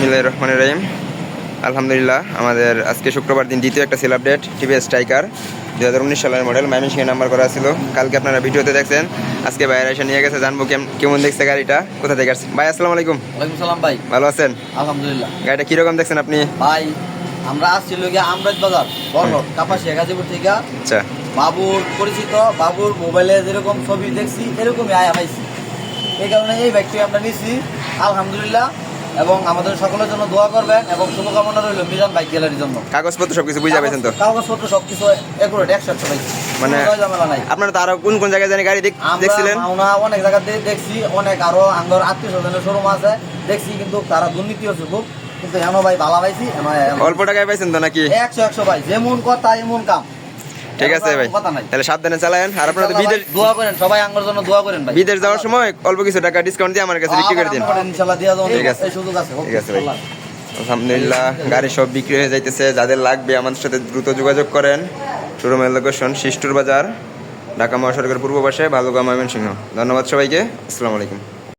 বিসমিল্লাহির রহমানির রহিম। আলহামদুলিল্লাহ, আমাদের আজকে শুক্রবার দিন দ্বিতীয় একটা সেল আপডেট টিভিএস স্ট্রাইকার 2019 সালের মডেল ময়মনসিংহে নাম্বার করা ছিল। কালকে আপনারা ভিডিওতে দেখছেন, আজকে ভাইয়েরা এসে নিয়ে গেছে। জানবো কেমন দেখছে গাড়িটা, কোথা থেকে আসছে। ভাই আসসালামু আলাইকুম। ওয়ালাইকুম সালাম ভাই, ভালো আছেন? আলহামদুলিল্লাহ। গাড়িটা কিরকম দেখছেন আপনি? ভাই আমরা আসছিল গিয়ে আমরাজ বাজার বড় কাপাসিয়া গাজীপুর থেকে। আচ্ছা, বাবুর পরিচিত, বাবুর মোবাইলে যেরকম ছবি দেখছি এরকমই আয়া পাইছি, এই কারণে এই বাইকটি আমরা নিছি আলহামদুলিল্লাহ। এবং আমাদের সকলের জন্য দোয়া করবেন এবং শুভকামনা রইল মিজান বাইক গ্যালারির জন্য। কাগজপত্র সবকিছু বুঝে পাইছেন তো? কাগজপত্র সবকিছু একুরেট 100% পাইছি, মানে ঝামেলা নাই। আপনারা তো আরো কোন কোন জায়গায় জানি গাড়ি দেখছিলেন? আমরা অনেক জায়গাতে দেখছি, অনেক আরো আঙ্গর আত্মীয় স্বজনের শোরুম আছে দেখছি, কিন্তু তারা দুর্নীতি হচ্ছে খুব। কিন্তু হেন ভাই ভালো পাইছি, অল্প টাকায় পাইছেন তো নাকি? 100 ভাই, যেমন কথা এমন কাম। ঠিক আছে ভাই, তাহলে সাবধানে চালায়েন। আর আপনারা তো বিদেশ দোয়া করেন, সবাই আঙ্গর জন্য দোয়া করেন ভাই। বিদেশ যাওয়ার সময় অল্প কিছু টাকা ডিসকাউন্ট দিয়ে আমার কাছে বিক্রি করে দিন। ইনশাআল্লাহ দিয়া দাও, ঠিক আছে, এই সুযোগ আছে। ঠিক আছে ভাই। আলহামদুলিল্লাহ, গাড়ি সব বিক্রি হয়ে যাইতেছে। যাদের লাগবে আমাদের সাথে দ্রুত যোগাযোগ করেন। শোরুমের লোকেশন শিষ্টুর বাজার, ঢাকা মহাসড়কের পূর্ব পাশে, ভালুকা, ময়মনসিংহ। ধন্যবাদ সবাইকে। আসসালামু আলাইকুম।